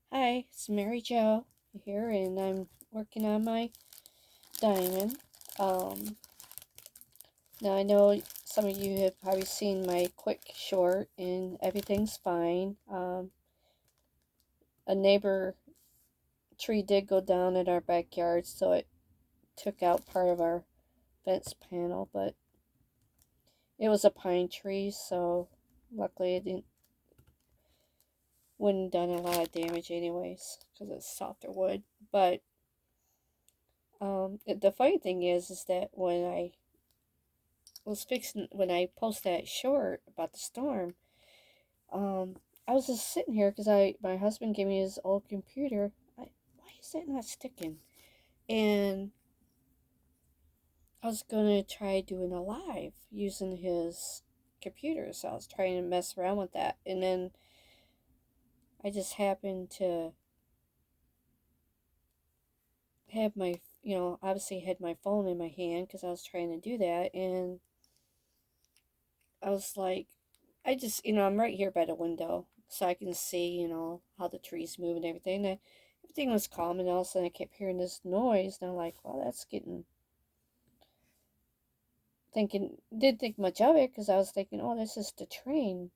Hi, it's Mary Jo here, and I'm working on my diamond. Um, Now I know some of you have probably seen my quick short, and everything's fine. A neighbor tree did go down in our backyard, so it took out part of our fence panel, but it was a pine tree, so luckily it wouldn't done a lot of damage anyways, because it's softer wood. But the funny thing is that when I post that short about the storm, um, I was just sitting here because my husband gave me his old computer. Why is that not sticking? And I was gonna try doing a live using his computer, so I was trying to mess around with that, and then I just happened to have obviously had my phone in my hand because I was trying to do that, and I was like, I'm right here by the window, so I can see, how the trees move and everything. And everything was calm, and all of a sudden I kept hearing this noise, and I'm like, well, didn't think much of it because I was thinking, oh, this is the train.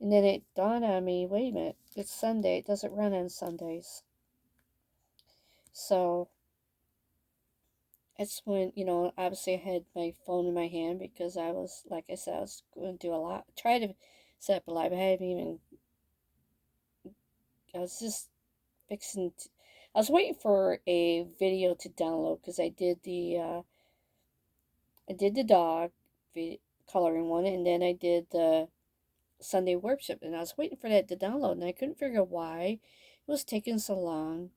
And then it dawned on me, wait a minute, it's Sunday, it doesn't run on Sundays. So that's when, obviously I had my phone in my hand because like I said, I was going to do a lot, try to set up a live. I was just I was waiting for a video to download because I did the dog coloring one, and then I did the Sunday worship, and I was waiting for that to download, and I couldn't figure out why it was taking so long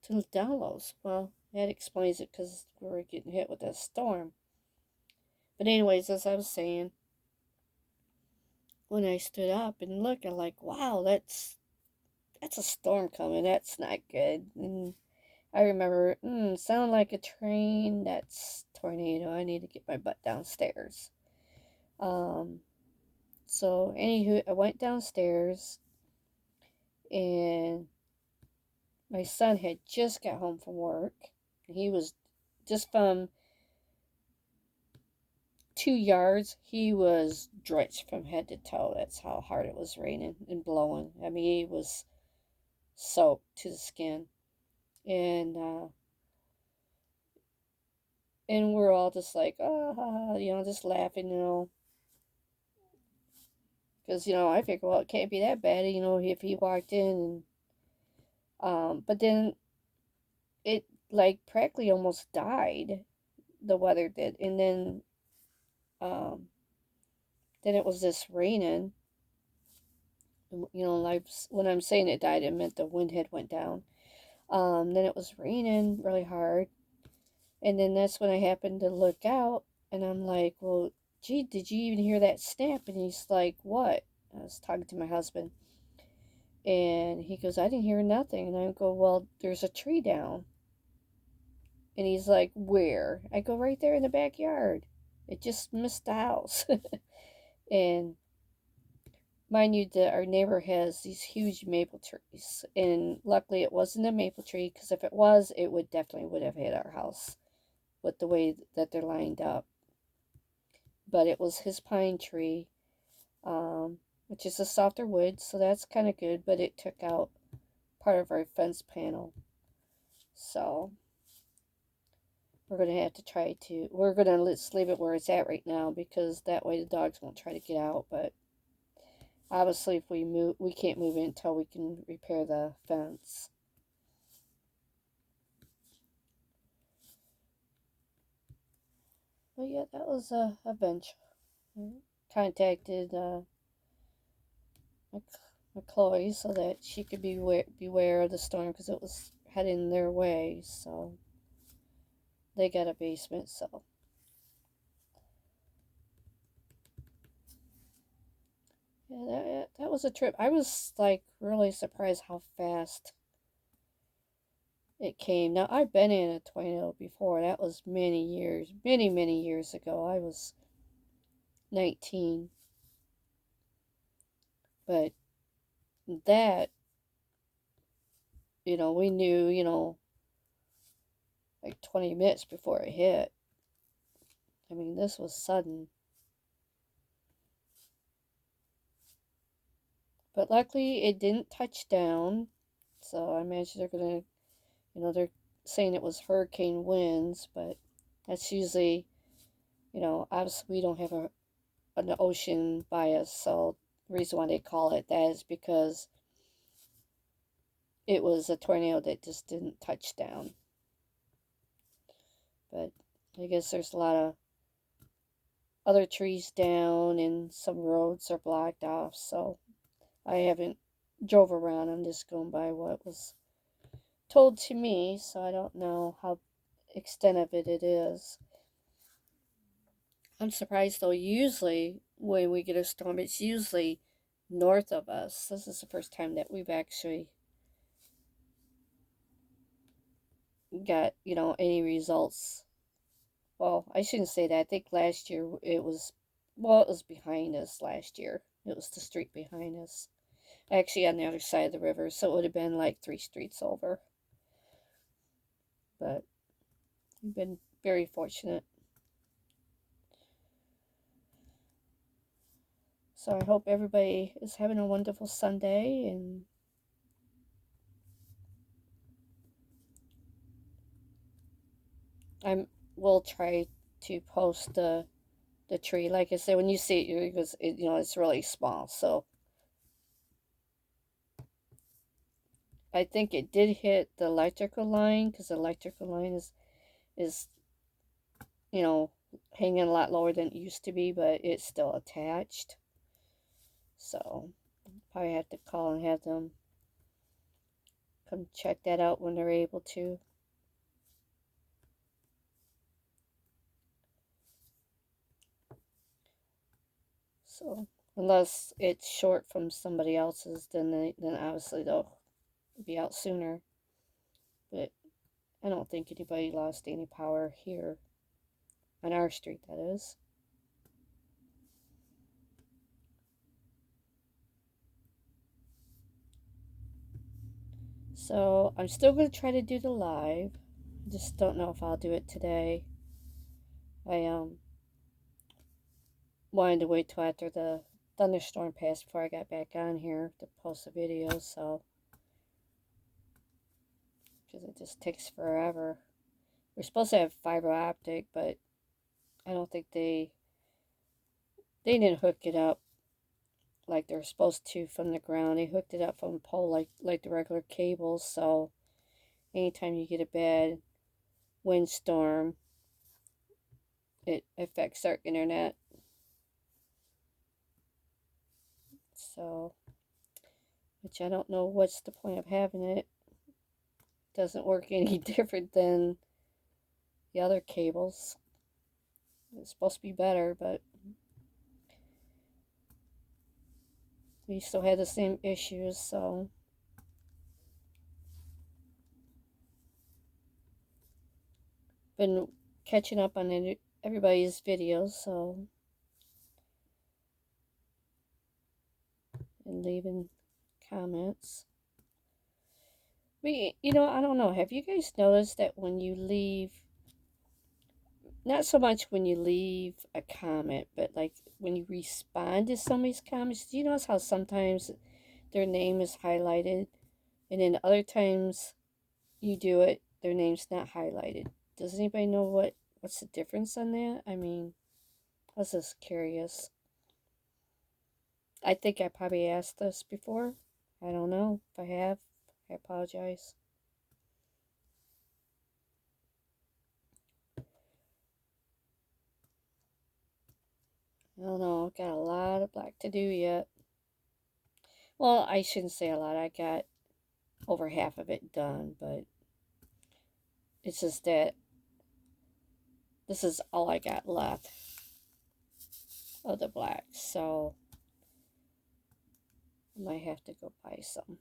to download. Well, that explains it because we were getting hit with a storm. But anyways, as I was saying, when I stood up and looked, I'm like, wow, that's a storm coming. That's not good. And I remember, sound like a train. That's tornado. I need to get my butt downstairs. Um, so anywho, I went downstairs, and my son had just got home from work. He was just from 2 yards. He was drenched from head to toe. That's how hard it was raining and blowing. I mean, he was soaked to the skin, and we're all just like, oh, just laughing, because I figured, well, it can't be that bad, if he walked in, and but then it like practically almost died. The weather did, and um, then it was just raining. Like when I'm saying it died, it meant the wind had went down. Then it was raining really hard, and then that's when I happened to look out, and I'm like, well, gee, did you even hear that snap? And he's like, what? I was talking to my husband, and he goes, I didn't hear nothing. And I go, well, there's a tree down. And he's like, where? I go, right there in the backyard. It just missed the house. And mind you, that our neighbor has these huge maple trees. And luckily it wasn't a maple tree, because if it was, it would have hit our house with the way that they're lined up. But it was his pine tree, which is a softer wood, so that's kind of good. But it took out part of our fence panel. So we're going to let's leave it where it's at right now, because that way the dogs won't try to get out. But obviously, if we can't move in until we can repair the fence. But yeah, that was a bench. I contacted my Chloe so that she could beware of the storm, because it was heading their way. So they got a basement. So yeah, that was a trip. I was like really surprised how fast it came. Now, I've been in a tornado before. That was many years ago. I was 19. But that we knew, like 20 minutes before it hit. I mean, this was sudden. But luckily, it didn't touch down. So I imagine they're going to, they're saying it was hurricane winds, but that's usually, obviously we don't have an ocean by us. So the reason why they call it that is because it was a tornado that just didn't touch down. But I guess there's a lot of other trees down and some roads are blocked off. So I haven't drove around. I'm just going by what was told to me. So I don't know how extent of it is. I'm surprised though. Usually when we get a storm, it's usually north of us. This is the first time that we've actually got, any results. Well, I shouldn't say that. I think last year it was, well, it was behind us last year. It was the street behind us. Actually, on the other side of the river, so it would have been like 3 streets over. But we've been very fortunate. So I hope everybody is having a wonderful Sunday, and I will try to post the tree. Like I said, when you see it, because it's really small. So I think it did hit the electrical line because the electrical line is you know hanging a lot lower than it used to be, but it's still attached. So probably have to call and have them come check that out when they're able to. So unless it's short from somebody else's, then obviously they'll be out sooner. But I don't think anybody lost any power here on our street. That is. So I'm still gonna try to do the live. I just don't know if I'll do it today. I wanted to wait till after the thunderstorm passed before I got back on here to post the video. So because it just takes forever. We're supposed to have fiber optic, but I don't think they didn't hook it up like they're supposed to from the ground. They hooked it up from a pole like the regular cables. So anytime you get a bad windstorm, it affects our internet. So, which I don't know what's the point of having it. It doesn't work any different than the other cables. It's supposed to be better, but we still had the same issues. So been catching up on everybody's videos, so and leaving comments. But I don't know. Have you guys noticed that when you leave, not so much when you leave a comment, but like when you respond to somebody's comments, do you notice how sometimes their name is highlighted, and then other times you do it, their name's not highlighted? Does anybody know what's the difference on that? I mean, I was just curious. I think I probably asked this before. I don't know. If I have, I apologize. I don't know. I've got a lot of black to do yet. Well, I shouldn't say a lot. I got over half of it done, but it's just that this is all I got left of the black. So I might have to go buy some.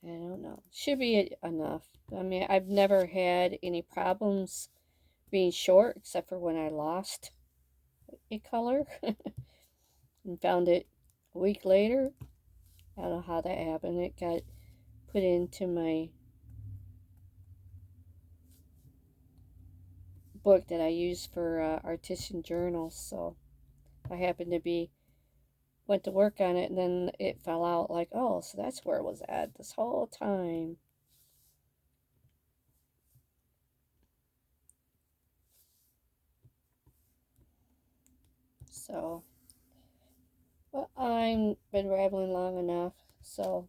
I don't know. Should be enough. I mean, I've never had any problems being short except for when I lost a color and found it a week later, I don't know how that happened. It got put into my book that I use for artisan journals. So I happened to be went to work on it, and then it fell out. Like, oh, so that's where it was at this whole time. So, well, I've been rambling long enough. So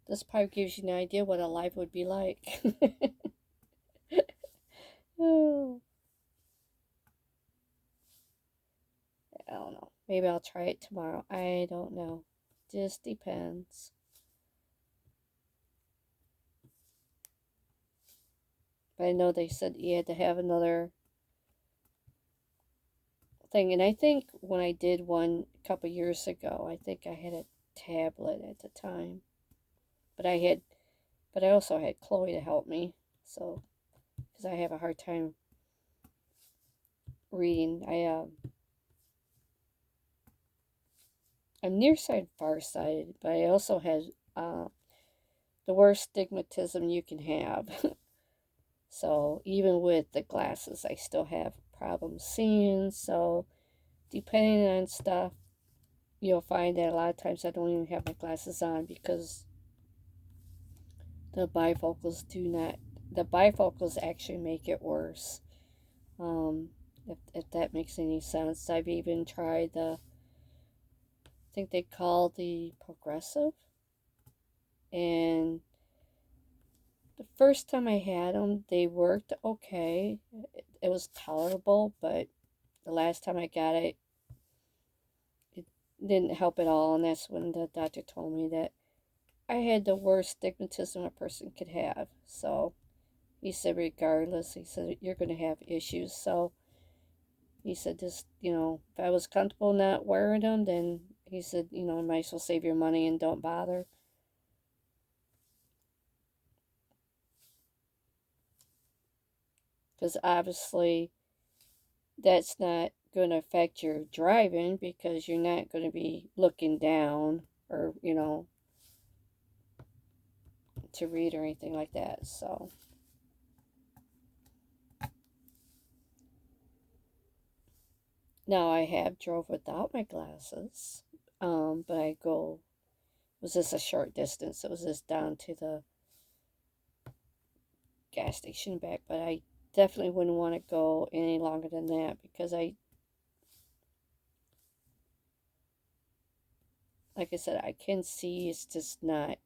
this probably gives you an idea what a life would be like. Oh, I don't know. Maybe I'll try it tomorrow. I don't know. Just depends. But I know they said you had to have another thing. And I think when I did one a couple years ago, I think I had a tablet at the time. But I also had Chloe to help me. So, because I have a hard time reading, I'm nearsighted, farsighted, but I also had uh, the worst stigmatism you can have. So even with the glasses, I still have problems seeing. So depending on stuff, you'll find that a lot of times I don't even have my glasses on because the bifocals do not. The bifocals actually make it worse. Um, if that makes any sense. I've even tried I think they call the progressive, and the first time I had them, they worked okay. It was tolerable, but the last time I got it, it didn't help at all. And that's when the doctor told me that I had the worst stigmatism a person could have. So he said, regardless, he said, you're going to have issues. So he said, just, if I was comfortable not wearing them, then he said, might as well save your money and don't bother. Because obviously, that's not going to affect your driving because you're not going to be looking down or, to read or anything like that. So, now I have drove without my glasses, but it was just a short distance. It was just down to the gas station back, but I definitely wouldn't want to go any longer than that because like I said, I can see it's just not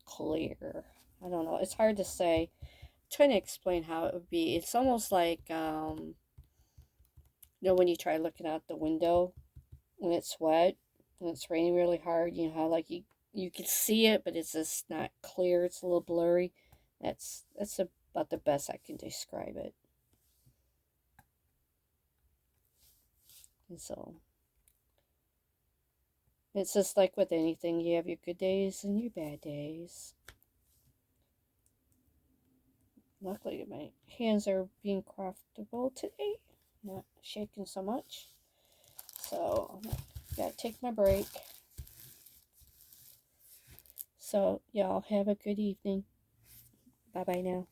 clear. I don't know. It's hard to say. I'm trying to explain how it would be. It's almost like, when you try looking out the window when it's wet, when it's raining really hard, how like you can see it, but it's just not clear. It's a little blurry. That's about the best I can describe it. And so it's just like with anything, you have your good days and your bad days. Luckily, my hands are being comfortable today, not shaking so much. So, gotta take my break. So, y'all have a good evening. Bye bye now.